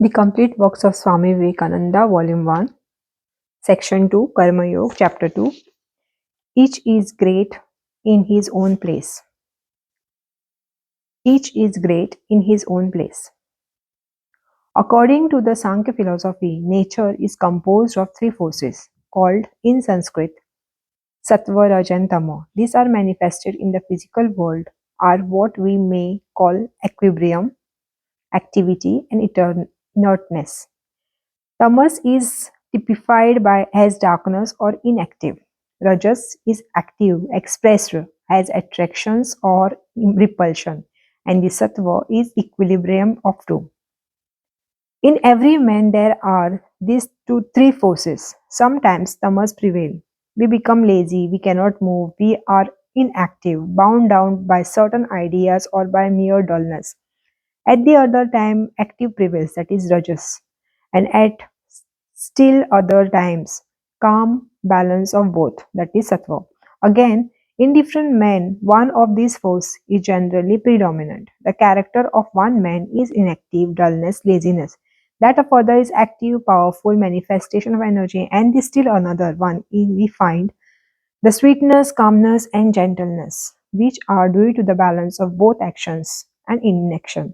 The complete works of Swami Vivekananda, Volume 1, Section 2, Karmayoga, Chapter 2. Each is great in his own place. Each is great in his own place. According to the Sankhya philosophy, nature is composed of three forces, called in Sanskrit Sattva, Raj and Tamo. These are manifested in the physical world, are what we may call equilibrium, activity, and inertness. Tamas is typified by as darkness or inactive. Rajas is active, expressed as attractions or repulsion, and the sattva is equilibrium of two. In every man there are these three forces. Sometimes tamas prevail. We become lazy, we cannot move, we are inactive, bound down by certain ideas or by mere dullness. At the other time, active prevails, that is rajas, and at still other times, calm balance of both, that is sattva. Again, in different men, one of these forces is generally predominant. The character of one man is inactive, dullness, laziness. That of other is active, powerful manifestation of energy, and the still another one is we find the sweetness, calmness, and gentleness, which are due to the balance of both actions and inaction.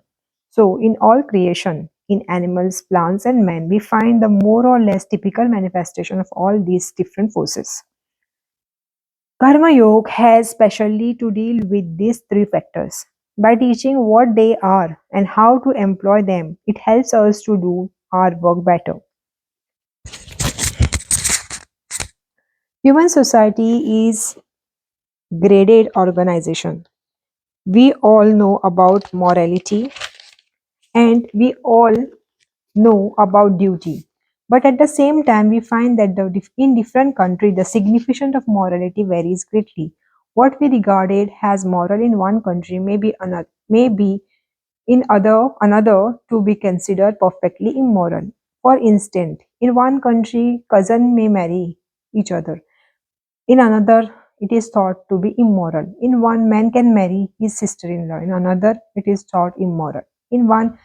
So, in all creation, in animals, plants, and men, we find the more or less typical manifestation of all these different forces. Karma Yoga has specially to deal with these three factors. By teaching what they are and how to employ them, it helps us to do our work better. Human society is graded organization. We all know about morality and we all know about duty. But at the same time, we find that in different countries, the significance of morality varies greatly. What we regarded as moral in one country may be in another to be considered perfectly immoral. For instance, in one country, cousin may marry each other. In another, it is thought to be immoral. In one, man can marry his sister-in-law. In another, it is thought immoral. In one,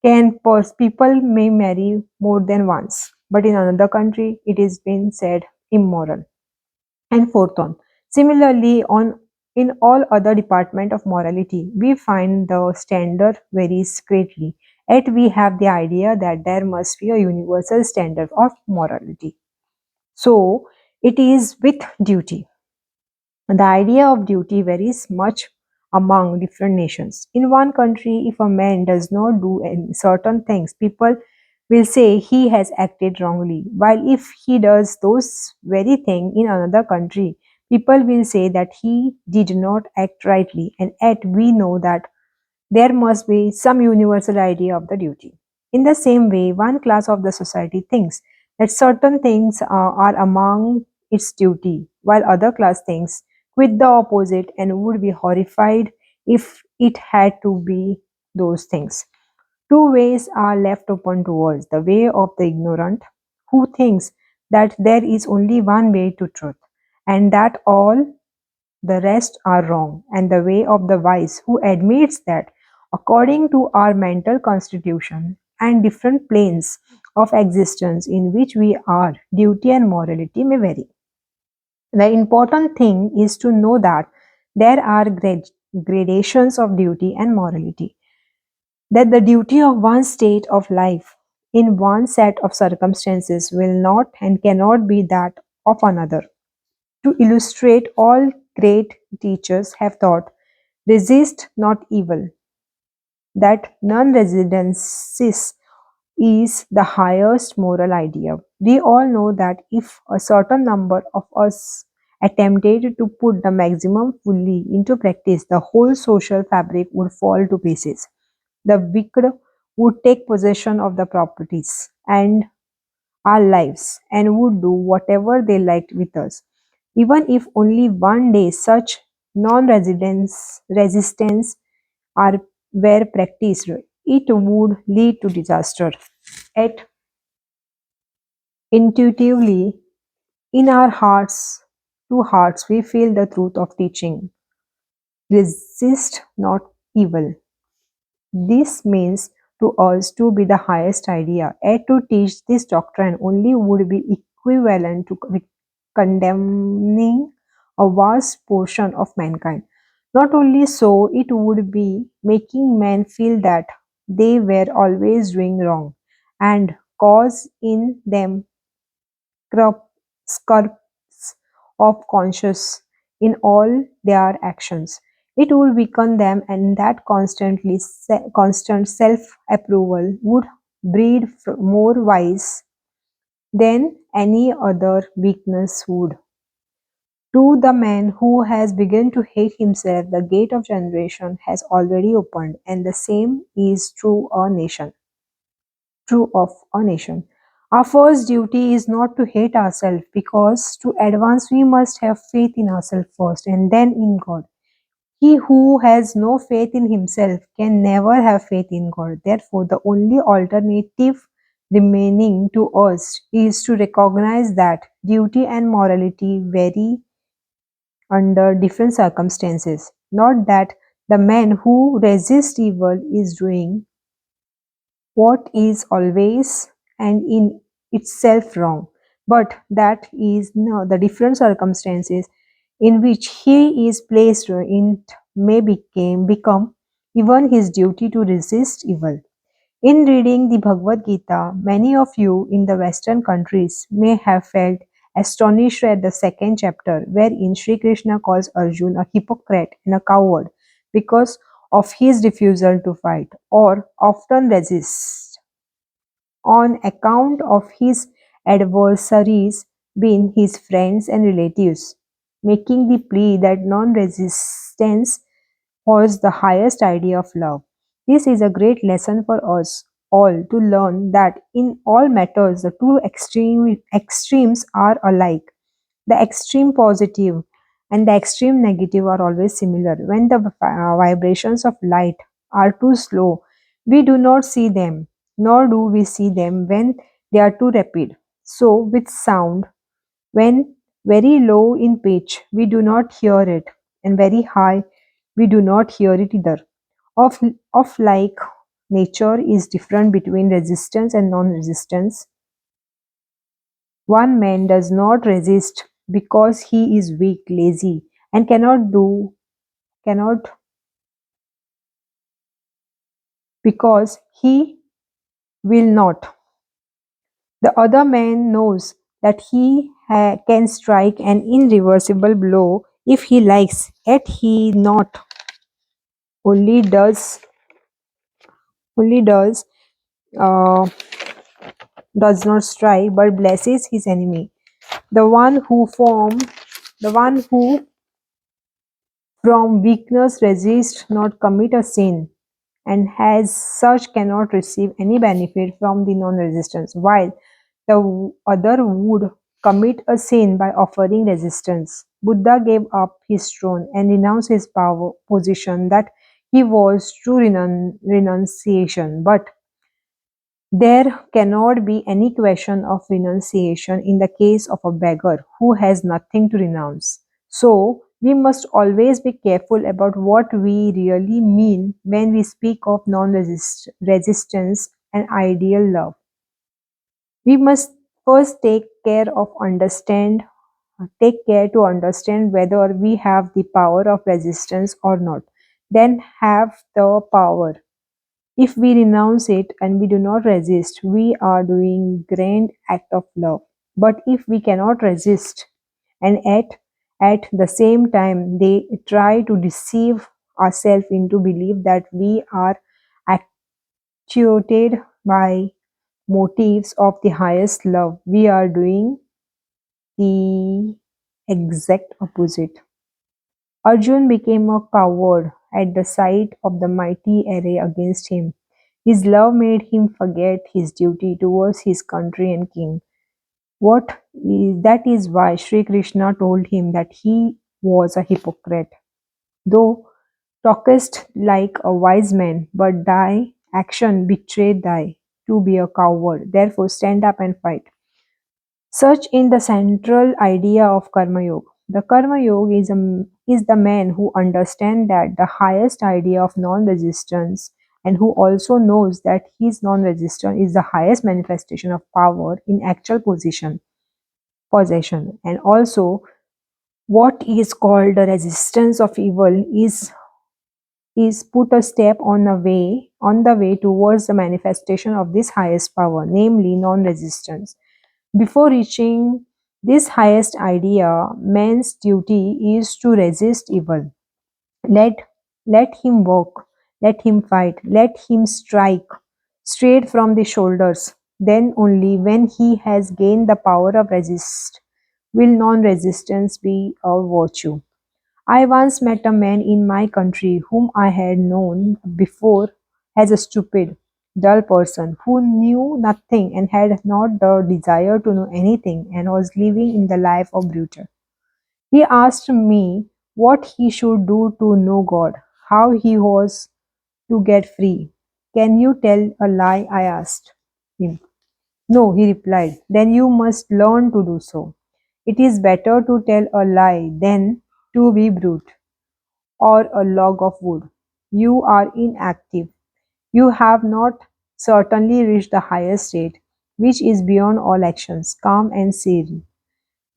people may marry more than once, but in another country, it is been said immoral. And fourth on. Similarly, on in all other department of morality, we find the standard varies greatly. Yet we have the idea that there must be a universal standard of morality. So it is with duty. The idea of duty varies much among different nations. In one country, if a man does not do certain things, people will say he has acted wrongly. While if he does those very things in another country, people will say that he did not act rightly. And yet we know that there must be some universal idea of the duty. In the same way, one class of the society thinks that certain things are among its duty, while other class thinks quite the opposite and would be horrified if it had to be those things. Two ways are left open to us: the way of the ignorant, who thinks that there is only one way to truth, and that all the rest are wrong, and the way of the wise, who admits that according to our mental constitution and different planes of existence in which we are, duty and morality may vary. The important thing is to know that there are gradations of duty and morality, that the duty of one state of life in one set of circumstances will not and cannot be that of another. To illustrate, all great teachers have taught, resist not evil, that non-resistance is the highest moral idea. We all know that if a certain number of us attempted to put the maximum fully into practice, the whole social fabric would fall to pieces. The wicked would take possession of the properties and our lives and would do whatever they liked with us. Even if only one day such non-residence resistance are were practiced, it would lead to disaster. Yet intuitively, in our hearts, to hearts, we feel the truth of teaching. Resist not evil. This means to us to be the highest idea. Yet to teach this doctrine only would be equivalent to condemning a vast portion of mankind. Not only so, it would be making men feel that they were always doing wrong and cause in them scurps of conscience in all their actions. It would weaken them, and that constant self-approval would breed more vice than any other weakness would. To the man who has begun to hate himself, the gate of generation has already opened, and the same is true of a nation. Our first duty is not to hate ourselves, because to advance we must have faith in ourselves first and then in God. He who has no faith in himself can never have faith in God. Therefore, the only alternative remaining to us is to recognize that duty and morality vary under different circumstances. Not that the man who resists evil is doing what is always and in itself wrong, but that is no, the different circumstances in which he is placed in may become even his duty to resist evil. In reading the Bhagavad Gita, many of you in the Western countries may have felt astonished at the second chapter, wherein Sri Krishna calls Arjun a hypocrite and a coward because of his refusal to fight, or often resists on account of his adversaries being his friends and relatives, making the plea that non resistance was the highest idea of love. This is a great lesson for us all to learn that in all matters the two extremes are alike. The extreme positive and the extreme negative are always similar. When the vibrations of light are too slow, we do not see them, nor do we see them when they are too rapid. So, with sound, when very low in pitch, we do not hear it, and very high, we do not hear it either. Of, of like nature is different between resistance and non-resistance. One man does not resist because he is weak, lazy, and cannot because he will not. The other man knows that he can strike an irreversible blow if he likes, yet he not only does uh, does not strike but blesses his enemy. The one who form the one who from weakness resists not commit a sin, and as such cannot receive any benefit from the non-resistance, while the other would commit a sin by offering resistance. Buddha gave up his throne and renounced his power position that he was true renunciation, but there cannot be any question of renunciation in the case of a beggar who has nothing to renounce. So, we must always be careful about what we really mean when we speak of non-resistance and ideal love. We must first take care to understand whether we have the power of resistance or not. Then have the power. If we renounce it and we do not resist, we are doing grand act of love. But if we cannot resist, and at the same time they try to deceive ourselves into belief that we are actuated by motives of the highest love, we are doing the exact opposite. Arjun became a coward at the sight of the mighty array against him. His love made him forget his duty towards his country and king. That is why Sri Krishna told him that he was a hypocrite. Thou talkest like a wise man, but thy action betrayed thee to be a coward. Therefore stand up and fight. Such in the central idea of Karmayoga. The Karmayoga is the man who understands that the highest idea of non-resistance and who also knows that his non-resistance is the highest manifestation of power in actual possession, and also what is called the resistance of evil is put a step on the way towards the manifestation of this highest power, namely non-resistance. Before reaching this highest idea, man's duty is to resist evil. Let let him walk, let him fight, let him strike straight from the shoulders. Then only when he has gained the power of resist will non-resistance be a virtue. I once met a man in my country whom I had known before as a stupid, dull person who knew nothing and had not the desire to know anything and was living in the life of brutal. He asked me what he should do to know God, how he was to get free. Can you tell a lie? I asked him. No, he replied. Then you must learn to do so. It is better to tell a lie than to be brute or a log of wood. You are inactive. You have not certainly reached the highest state, which is beyond all actions, calm and serene.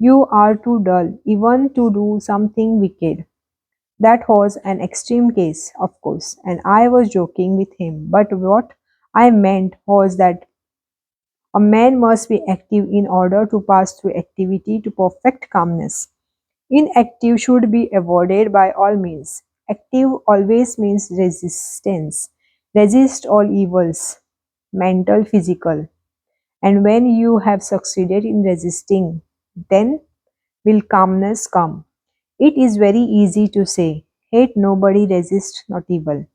You are too dull even to do something wicked. That was an extreme case, of course, and I was joking with him. But what I meant was that a man must be active in order to pass through activity to perfect calmness. Inactive should be avoided by all means. Active always means resistance. Resist all evils, mental, physical. And when you have succeeded in resisting, then will calmness come. It is very easy to say, hate nobody, resist not evil.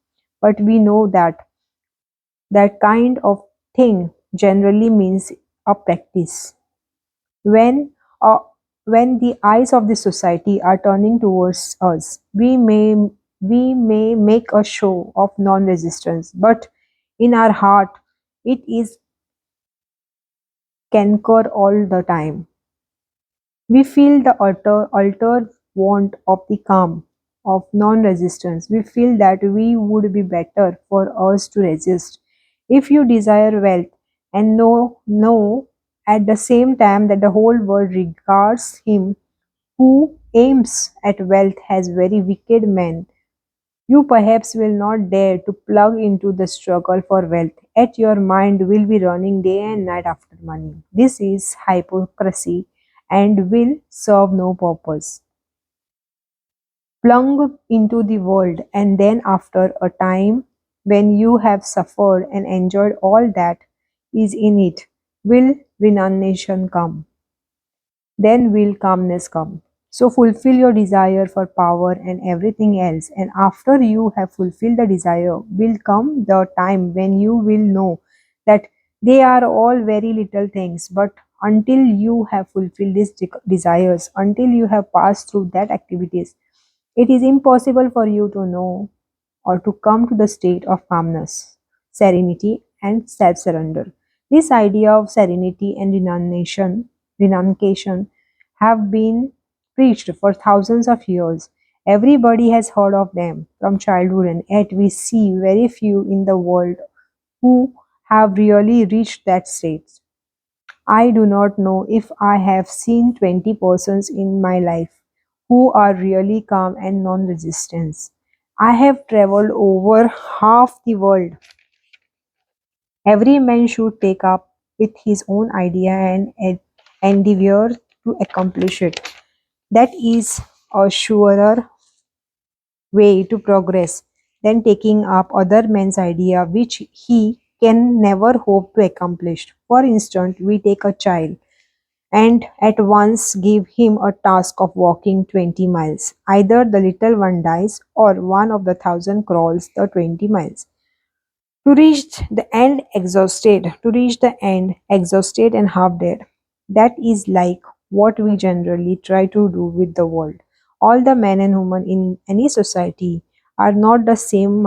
But we know that that kind of thing generally means a practice. When uh, when the eyes of the society are turning towards us, we may make a show of non-resistance, but in our heart it is canker all the time. We feel the utter want of the calm, of non-resistance. We feel that we would be better for us to resist. If you desire wealth and know at the same time that the whole world regards him who aims at wealth as very wicked man, you perhaps will not dare to plug into the struggle for wealth, yet your mind will be running day and night after money. This is hypocrisy and will serve no purpose. Plunge into the world, and then after a time when you have suffered and enjoyed all that is in it, will renunciation come. Then will calmness come. So fulfill your desire for power and everything else, and after you have fulfilled the desire, will come the time when you will know that they are all very little things, but until you have fulfilled these desires, until you have passed through that activities, it is impossible for you to know or to come to the state of calmness, serenity, and self surrender. This idea of serenity and renunciation have been preached for thousands of years. Everybody has heard of them from childhood, and yet we see very few in the world who have really reached that state. I do not know if I have seen 20 persons in my life who are really calm and non resistant. I have traveled over half the world. Every man should take up with his own idea and endeavor to accomplish it. That is a surer way to progress than taking up other men's idea which he can never hope to accomplish. For instance, we take a child and at once give him a task of walking 20 miles. Either the little one dies or one of the thousand crawls the 20 miles. To reach the end exhausted and half dead. That is like what we generally try to do with the world. All the men and women in any society are not the same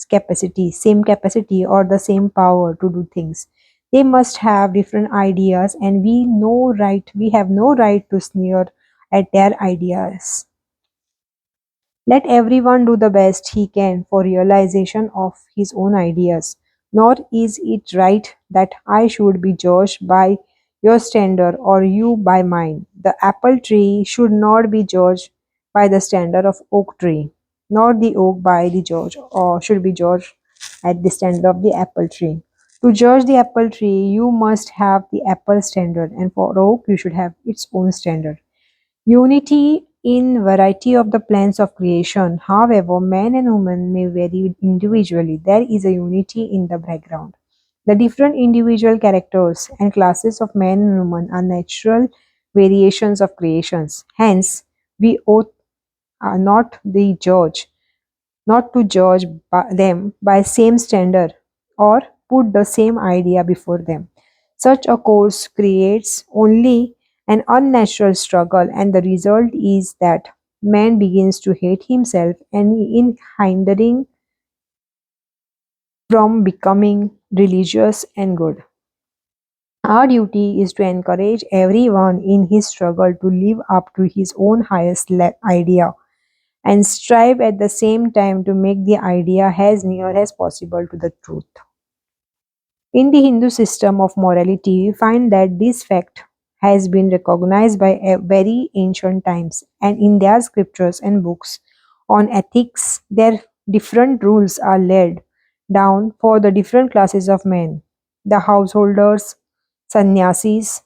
capacity or the same power to do things. They must have different ideas, and we have no right to sneer at their ideas. Let everyone do the best he can for realization of his own ideas. Nor is it right that I should be judged by your standard or you by mine. The apple tree should not be judged by the standard of oak tree, nor the oak by the judge, or should be judged at the standard of the apple tree. To judge the apple tree, you must have the apple standard, and for oak, you should have its own standard. Unity in variety of the plans of creation. However, man and woman may vary individually. There is a unity in the background. The different individual characters and classes of man and woman are natural variations of creations. Hence, we ought not the judge, not to judge them by same standard or put the same idea before them. Such a course creates only an unnatural struggle, and the result is that man begins to hate himself and in hindering from becoming religious and good. Our duty is to encourage everyone in his struggle to live up to his own highest idea and strive at the same time to make the idea as near as possible to the truth. In the Hindu system of morality, we find that this fact has been recognized by very ancient times, and in their scriptures and books on ethics, their different rules are laid down for the different classes of men, the householders, sannyasis,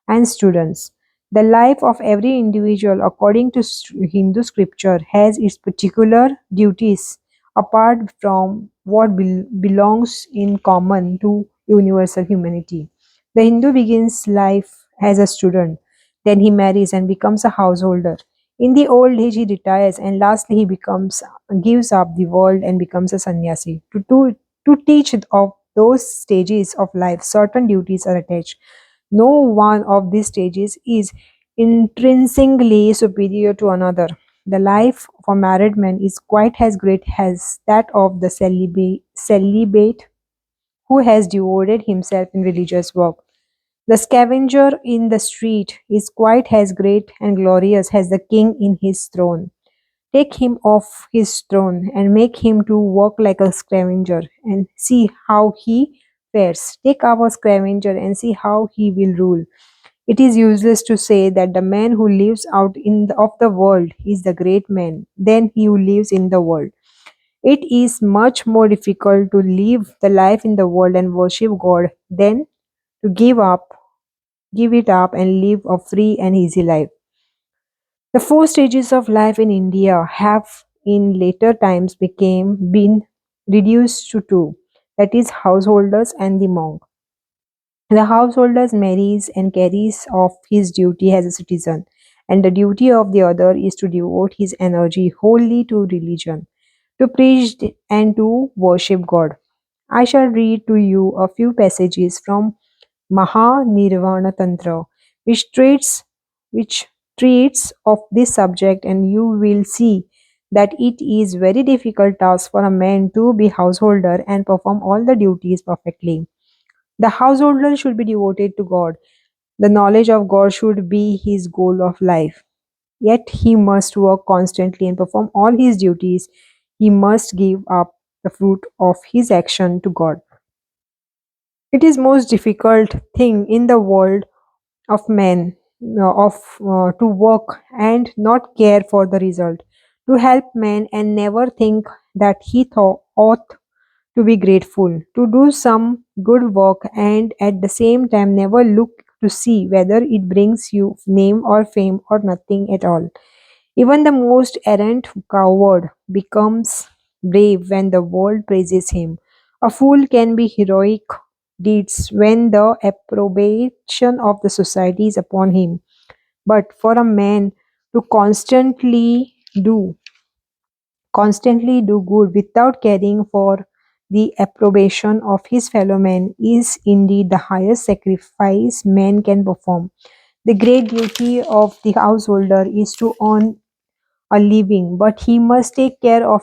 and students. The life of every individual, according to Hindu scripture, has its particular duties apart from what belongs in common to universal humanity. The Hindu begins life as a student, then he marries and becomes a householder. In the old age, he retires, and lastly, he gives up the world and becomes a sannyasi. To teach of those stages of life, certain duties are attached. No one of these stages is intrinsically superior to another. The life of a married man is quite as great as that of the celibate who has devoted himself in religious work. The scavenger in the street is quite as great and glorious as the king in his throne. Take him off his throne and make him to work like a scavenger and see how he fares. Take our scavenger and see how he will rule. It is useless to say that the man who lives out of the world is the great man than he who lives in the world. It is much more difficult to live the life in the world and worship God than to give it up and live a free and easy life. The four stages of life in India have in later times became been reduced to two, that is householders and the monk. The householder marries and carries off his duty as a citizen, and the duty of the other is to devote his energy wholly to religion, to preach and to worship God. I shall read to you a few passages from Mahanirvana Tantra, which treats which treats of this subject, and you will see that it is very difficult task for a man to be householder and perform all the duties perfectly. The householder should be devoted to God. The knowledge of God should be his goal of life. Yet he must work constantly and perform all his duties. He must give up the fruit of his action to God. It is most difficult thing in the world of men of to work and not care for the result, to help man and never think that he ought to be grateful, to do some good work and at the same time never look to see whether it brings you name or fame or nothing at all. Even the most errant coward becomes brave when the world praises him. A fool can be heroic deeds when the approbation of the society is upon him. But for a man to do constantly do good without caring for the approbation of his fellow men is indeed the highest sacrifice man can perform. The great duty of the householder is to earn a living, but he must take care of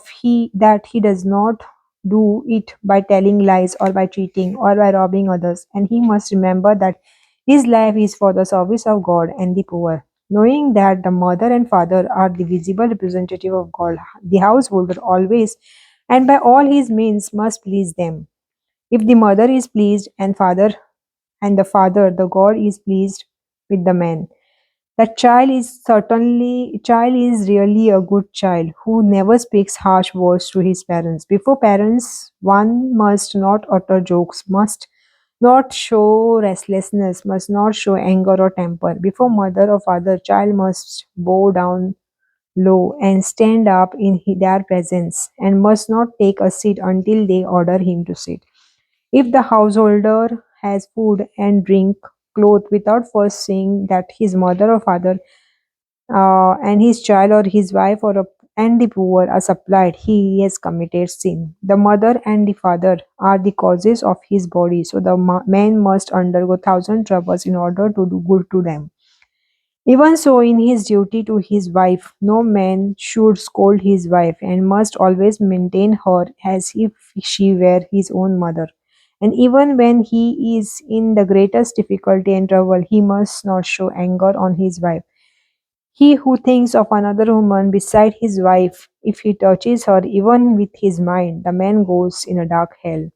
that he does not do it by telling lies or by cheating or by robbing others, and he must remember that his life is for the service of God and the poor. Knowing that the mother and father are the visible representative of God, the householder always and by all his means must please them. If the mother is pleased and the father, the God is pleased with the man. That child is really a good child who never speaks harsh words to his parents. Before parents, one must not utter jokes, must not show restlessness, must not show anger or temper. Before mother or father, child must bow down low and stand up in their presence and must not take a seat until they order him to sit. If the householder has food and drink, clothes without first seeing that his mother or father and his child or his wife and the poor are supplied, he has committed sin. The mother and the father are the causes of his body, so the man must undergo thousand troubles in order to do good to them. Even so, in his duty to his wife, no man should scold his wife and must always maintain her as if she were his own mother. And even when he is in the greatest difficulty and trouble, he must not show anger on his wife. He who thinks of another woman beside his wife, if he touches her even with his mind, the man goes in a dark hell.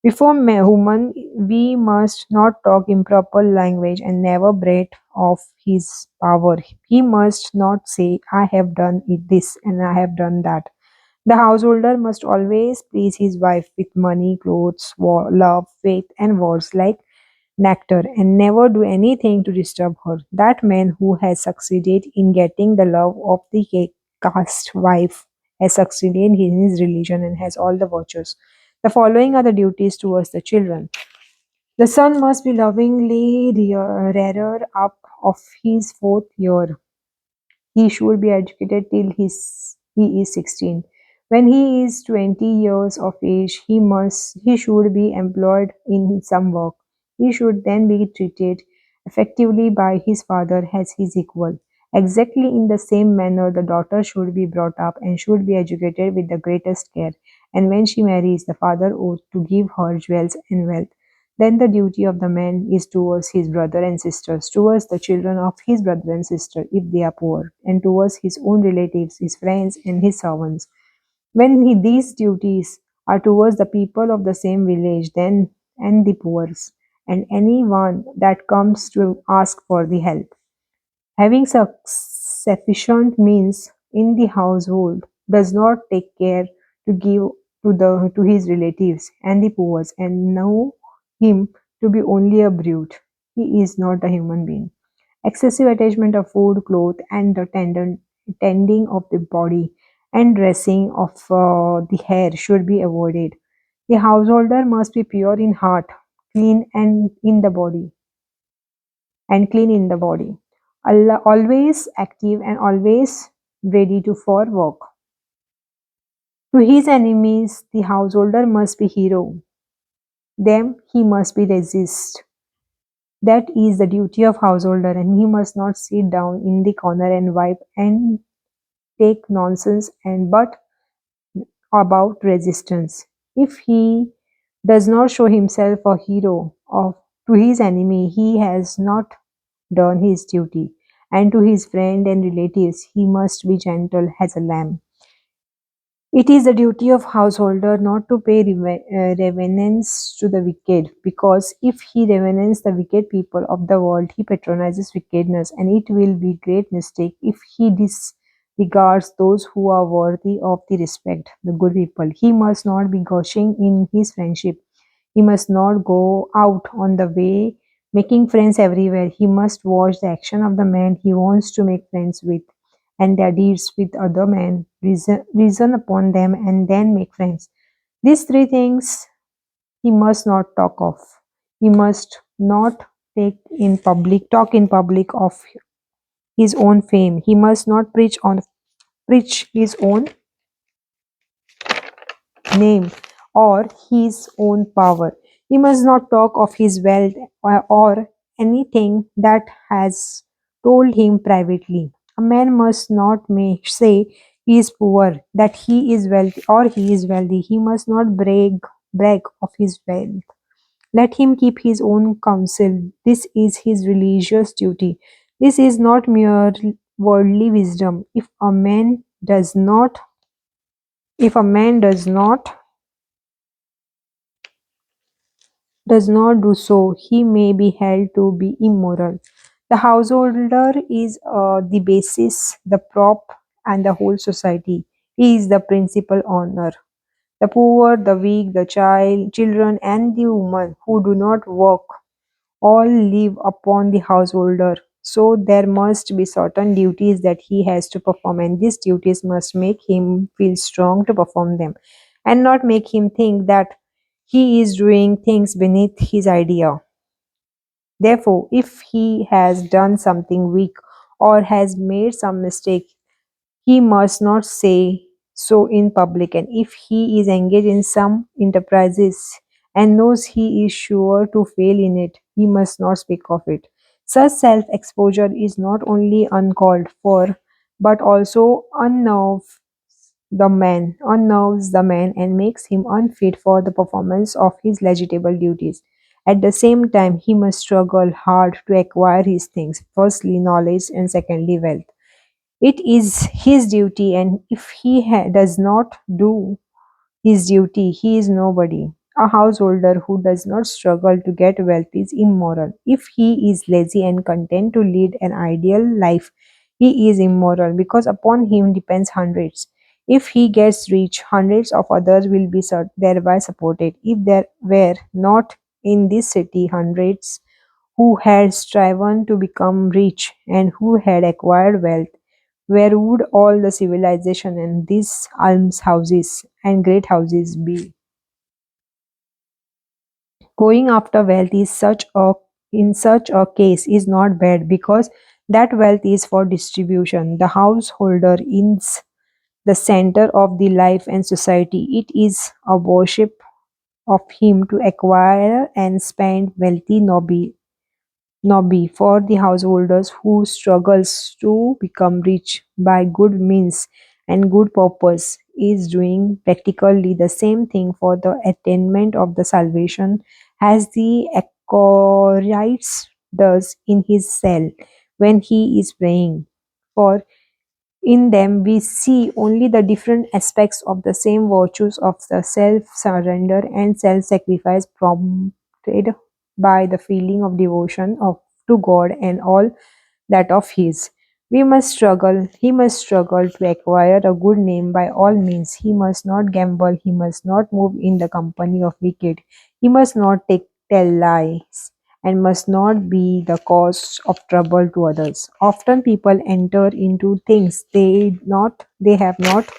Before woman, we must not talk improper language and never brag of his power. He must not say, I have done it this and I have done that. The householder must always please his wife with money, clothes, love, faith, and words like nectar and never do anything to disturb her. That man who has succeeded in getting the love of the caste wife has succeeded in his religion and has all the virtues. The following are the duties towards the children. The son must be lovingly reared up of his fourth year. He should be educated till he is 16. When he is 20 years of age, he should be employed in some work. He should then be treated effectively by his father as his equal. Exactly in the same manner, the daughter should be brought up and should be educated with the greatest care. And when she marries, the father ought to give her jewels and wealth. Then the duty of the man is towards his brother and sisters, towards the children of his brother and sister if they are poor, and towards his own relatives, his friends, and his servants. When these duties are towards the people of the same village, then and the poor, and anyone that comes to ask for the help. Having sufficient means in the household does not take care to give to his relatives and the poor and know him to be only a brute. He is not a human being. Excessive attachment of food, clothes, and the tending of the body and dressing of the hair should be avoided. The householder must be pure in heart, clean and in the body and clean in the body. Allah always active and always ready to for work. To his enemies, the householder must be hero. Them he must be resist. That is the duty of householder, and he must not sit down in the corner and wipe and take nonsense and but about resistance. If he does not show himself a hero of to his enemy, he has not done his duty, and to his friend and relatives he must be gentle as a lamb. It is the duty of householder not to pay reverence to the wicked, because if he reverence the wicked people of the world, he patronizes wickedness, and it will be great mistake if he disregards those who are worthy of the respect, the good people. He must not be gushing in his friendship. He must not go out on the way making friends everywhere. He must watch the action of the man he wants to make friends with and their deeds with other men, reason upon them, and then make friends. These three things he must not talk of. He must not talk in public of his own fame. He must not preach his own name or his own power. He must not talk of his wealth or anything that has told him privately. A man must not say he is poor, that he is wealthy, or he is wealthy. He must not brag of his wealth. Let him keep his own counsel. This is his religious duty. This is not mere worldly wisdom. If a man does not do so, he may be held to be immoral. The householder is the basis, the prop, and the whole society. He is the principal owner. The poor, the weak, the children, and the women who do not work all live upon the householder. So there must be certain duties that he has to perform, and these duties must make him feel strong to perform them, and not make him think that he is doing things beneath his idea. Therefore, if he has done something weak or has made some mistake, he must not say so in public, and if he is engaged in some enterprises and knows he is sure to fail in it, he must not speak of it. Such self exposure is not only uncalled for but also unnerves the man and makes him unfit for the performance of his legitimate duties. At the same time, he must struggle hard to acquire his things, firstly knowledge and secondly wealth. It is his duty, and if he does not do his duty, he is nobody. A householder who does not struggle to get wealth is immoral. If he is lazy and content to lead an ideal life, he is immoral because upon him depends hundreds. If he gets rich, hundreds of others will be thereby supported. If there were not in this city hundreds who had striven to become rich and who had acquired wealth, where would all the civilization and these almshouses and great houses be? Going after wealth is such a in such a case is not bad because that wealth is for distribution. The householder is the center of the life and society. It is a worship of him to acquire and spend wealthy Nobby for the householders who struggles to become rich by good means and good purpose is doing practically the same thing for the attainment of the salvation as the anchorite does in his cell when he is praying. For in them we see only the different aspects of the same virtues of the self-surrender and self-sacrifice prompted by the feeling of devotion to God and all that of his. He must struggle to acquire a good name by all means. He must not gamble, he must not move in the company of wicked, he must not tell lies, and must not be the cause of trouble to others. Often people enter into things they have not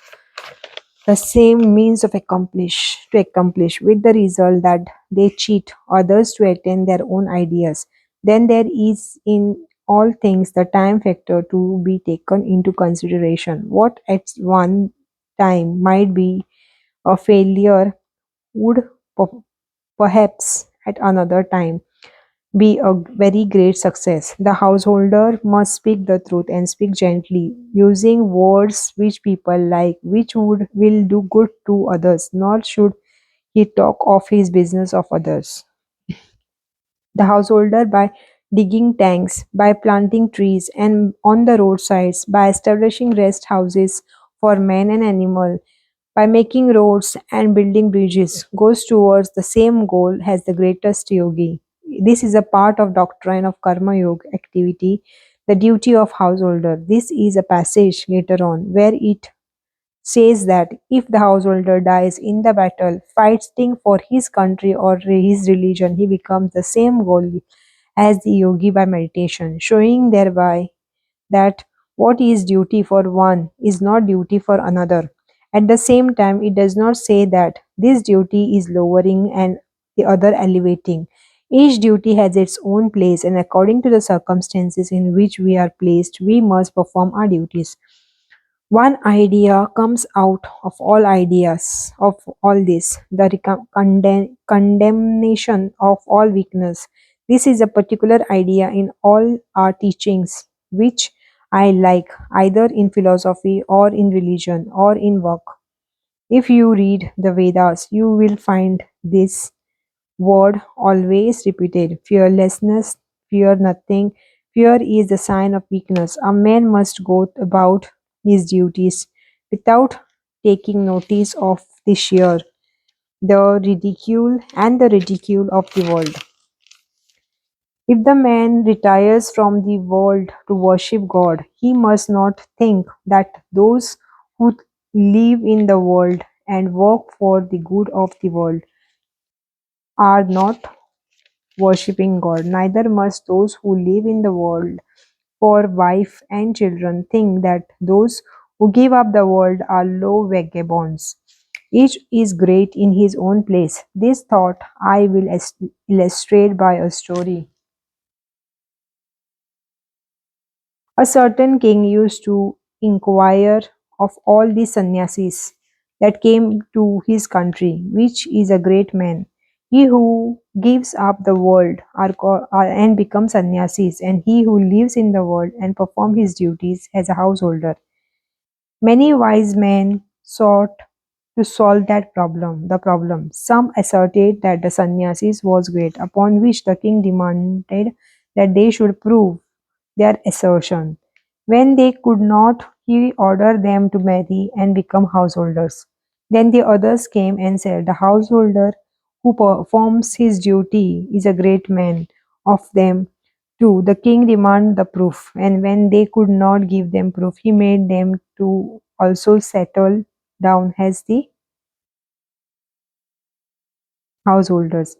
the same means to accomplish with the result that they cheat others to attain their own ideas. Then there is in all things the time factor to be taken into consideration. What at one time might be a failure would per- perhaps at another time be a very great success. The householder must speak the truth and speak gently, using words which people like, which will do good to others, nor should he talk of his business of others. The householder by digging tanks, by planting trees and on the roadsides, by establishing rest houses for men and animal, by making roads and building bridges, goes towards the same goal as the greatest yogi. This is a part of doctrine of Karmayoga activity, the duty of householder. This is a passage later on where it says that if the householder dies in the battle fighting for his country or his religion, he becomes the same goal as the yogi by meditation, showing thereby that what is duty for one is not duty for another. At the same time, it does not say that this duty is lowering and the other elevating. Each duty has its own place, and according to the circumstances in which we are placed, we must perform our duties. One idea comes out of all ideas of all this, the condemnation of all weakness. This is a particular idea in all our teachings, which I like either in philosophy or in religion or in work. If you read the Vedas, you will find this word always repeated: fearlessness, fear nothing, Fear is the sign of weakness. A man must go about his duties without taking notice of the sheer, the ridicule of the world. If the man retires from the world to worship God, he must not think that those who live in the world and work for the good of the world are not worshipping God. Neither must those who live in the world for wife and children think that those who give up the world are low vagabonds. Each is great in his own place. This thought I will illustrate by a story. A certain king used to inquire of all the sannyasis that came to his country, which is a great man. He who gives up the world and becomes sannyasis, and he who lives in the world and perform his duties as a householder. Many wise men sought to solve the problem. Some asserted that the sannyasis was great, upon which the king demanded that they should prove their assertion. When they could not, he ordered them to marry and become householders. Then the others came and said, the householder who performs his duty is a great man. Of them too, the king demanded the proof, and when they could not give them proof, he made them to also settle down as the householders.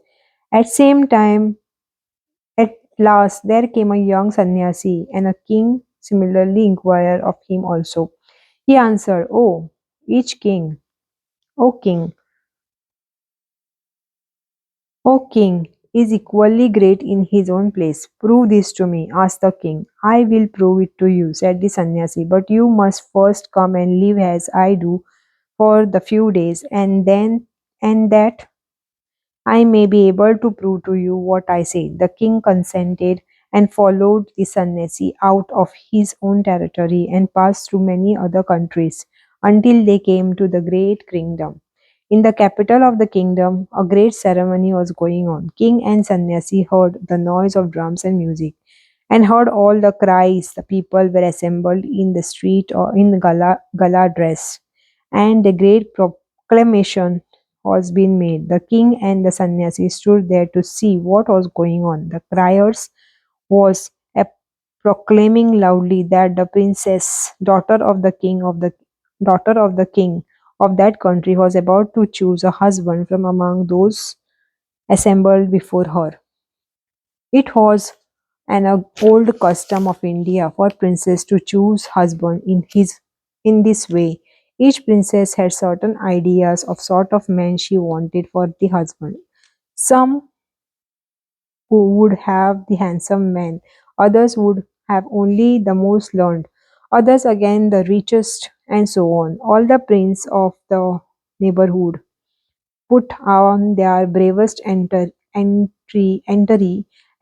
At same time, at last there came a young sannyasi, and a king similarly inquired of him also. He answered, O king, O king is equally great in his own place. Prove this to me, asked the king. I will prove it to you, said the sannyasi, but you must first come and live as I do for the few days, and that I may be able to prove to you what I say. The king consented and followed the Sannyasi out of his own territory and passed through many other countries until they came to the great kingdom. In the capital of the kingdom, a great ceremony was going on. King and Sannyasi heard the noise of drums and music and heard all the cries. The people were assembled in the street or in gala dress, and a great proclamation was being made. The king and the sannyasi stood there to see what was going on. The criers was proclaiming loudly that the princess, daughter of the king of that country, was about to choose a husband from among those assembled before her. It was an old custom of India for princess to choose husband in this way. Each princess had certain ideas of sort of man she wanted for the husband. Some who would have the handsome man, others would have only the most learned, others again the richest, and so on. All the prince of the neighborhood put on their bravest entry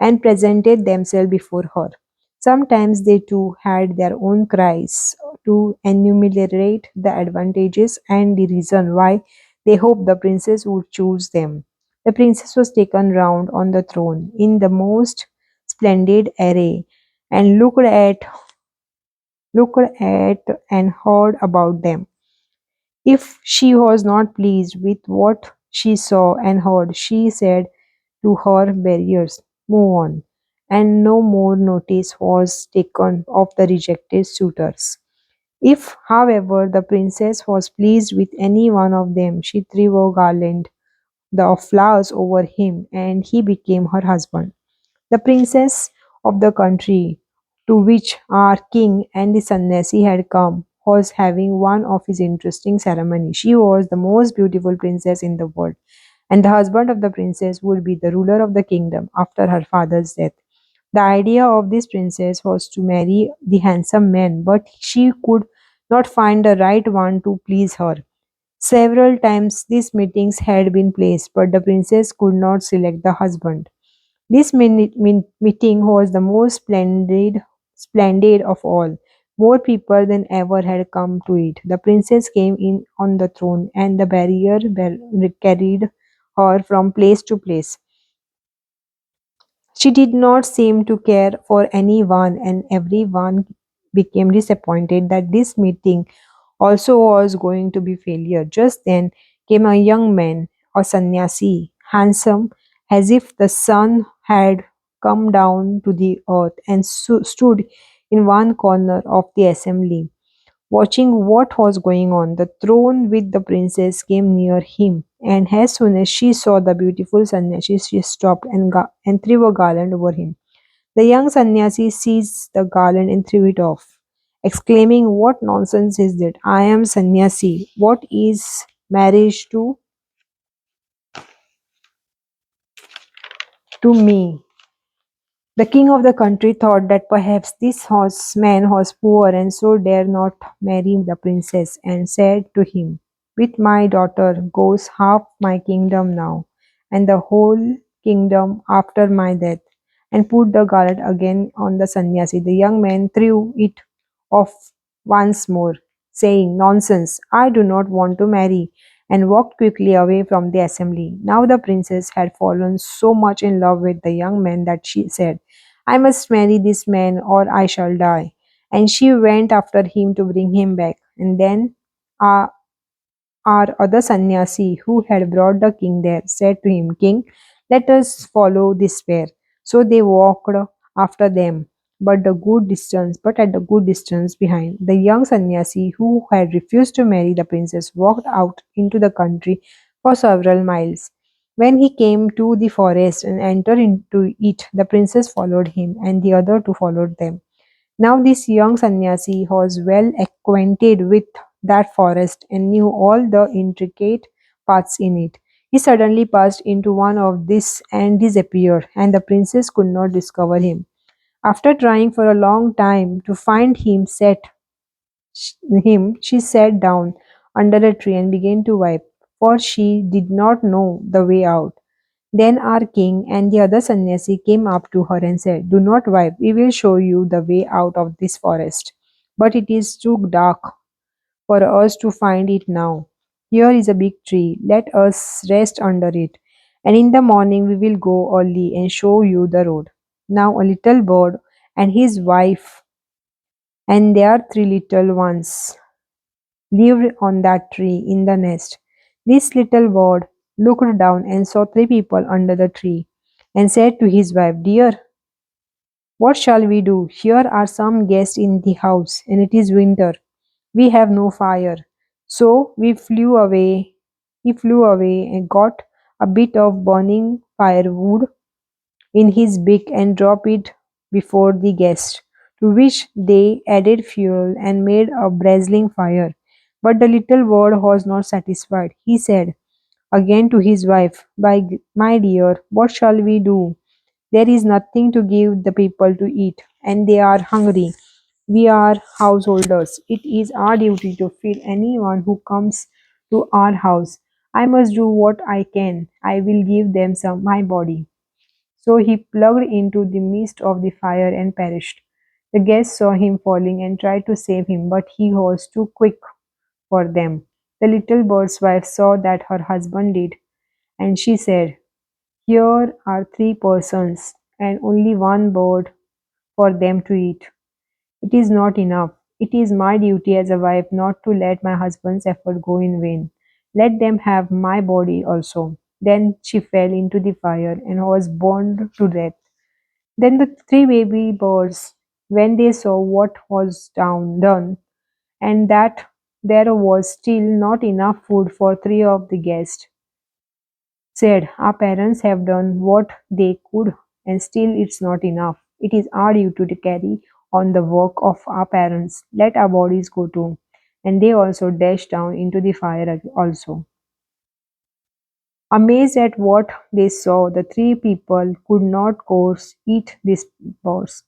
and presented themselves before her. Sometimes they too had their own cries to enumerate the advantages and the reason why they hoped the princess would choose them. The princess was taken round on the throne in the most splendid array and looked at and heard about them. If she was not pleased with what she saw and heard, she said to her barriers, move on, and no more notice was taken of the rejected suitors. If, however, the princess was pleased with any one of them, she threw a garland of flowers over him, and he became her husband. The princess of the country to which our king and the sannyasi had come was having one of his interesting ceremonies. She was the most beautiful princess in the world, and the husband of the princess would be the ruler of the kingdom after her father's death. The idea of this princess was to marry the handsome man, but she could not find the right one to please her. Several times these meetings had been placed, but the princess could not select the husband. This meeting was the most splendid of all. More people than ever had come to it. The princess came in on the throne, and the carried her from place to place. She did not seem to care for anyone, and everyone became disappointed that this meeting also was going to be failure. Just then came a young man, a sannyasi, handsome as if the sun had come down to the earth, and stood in one corner of the assembly, watching what was going on. The throne with the princess came near him, and as soon as she saw the beautiful sannyasi, she stopped and threw a garland over him. The young sannyasi seized the garland and threw it off, exclaiming, "What nonsense is that? I am sannyasi. What is marriage to me?" The king of the country thought that perhaps this man was poor and so dare not marry the princess, and said to him, "With my daughter goes half my kingdom now, and the whole kingdom after my death," and put the garland again on the sannyasi. The young man threw it off once more, saying, "Nonsense, I do not want to marry," and walked quickly away from the assembly. Now the princess had fallen so much in love with the young man that she said, "I must marry this man or I shall die." And she went after him to bring him back. And then uh, our other sannyasi, who had brought the king there, said to him, "King, let us follow this pair." So they walked after them, but at the good distance behind. The young sannyasi, who had refused to marry the princess, walked out into the country for several miles. When he came to the forest and entered into it, the princess followed him, and the other two followed them. Now this young sannyasi was well acquainted with that forest and knew all the intricate paths in it. He suddenly passed into one of these and disappeared, and the princess could not discover him. After trying for a long time to find him, she sat down under a tree and began to weep, for she did not know the way out. Then our king and the other sannyasi came up to her and said, "Do not weep, we will show you the way out of this forest. But it is too dark for us to find it now. Here is a big tree, let us rest under it, and in the morning we will go early and show you the road." Now a little bird and his wife and their three little ones lived on that tree in the nest. This little bird looked down and saw three people under the tree, and said to his wife, "Dear, what shall we do? Here are some guests in the house, and it is winter. We have no fire." So we flew away. He flew away and got a bit of burning firewood in his beak and dropped it before the guests, to which they added fuel and made a bristling fire. But the little bird was not satisfied. He said again to his wife, My dear, what shall we do? There is nothing to give the people to eat, and they are hungry. We are householders. It is our duty to feed anyone who comes to our house. I must do what I can. I will give them some my body." So he plunged into the midst of the fire and perished. The guests saw him falling and tried to save him, but he was too quick for them. The little bird's wife saw that her husband did, and she said, "Here are three persons, and only one bird for them to eat. It is not enough. It is my duty as a wife not to let my husband's effort go in vain. Let them have my body also." Then she fell into the fire and was burned to death. Then the three baby birds, when they saw what was done, and that there was still not enough food for three of the guests, said, "Our parents have done what they could, and still it's not enough. It is our duty to carry on the work of our parents. Let our bodies go too." And they also dashed down into the fire also. Amazed at what they saw, the three people could not course eat these birds.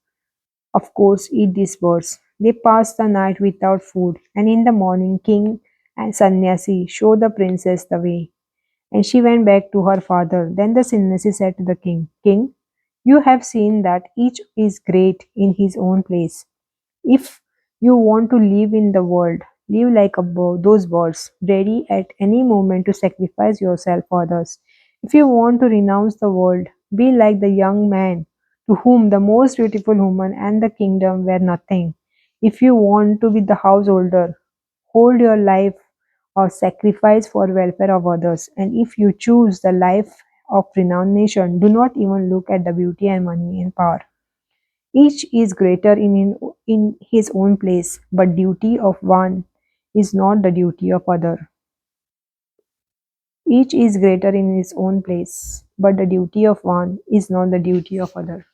Of course, eat these birds. They passed the night without food, and in the morning, king and sannyasi showed the princess the way, and she went back to her father. Then the Sannyasi said to the king, "King, you have seen that each is great in his own place. If you want to live in the world, live like those birds, ready at any moment to sacrifice yourself for others. If you want to renounce the world, be like the young man to whom the most beautiful woman and the kingdom were nothing. If you want to be the householder, hold your life or sacrifice for welfare of others. And if you choose the life of renunciation, do not even look at the beauty and money and power. Each is greater in his own place, but duty of one is not the duty of other. Each is greater in his own place, but the duty of one is not the duty of other.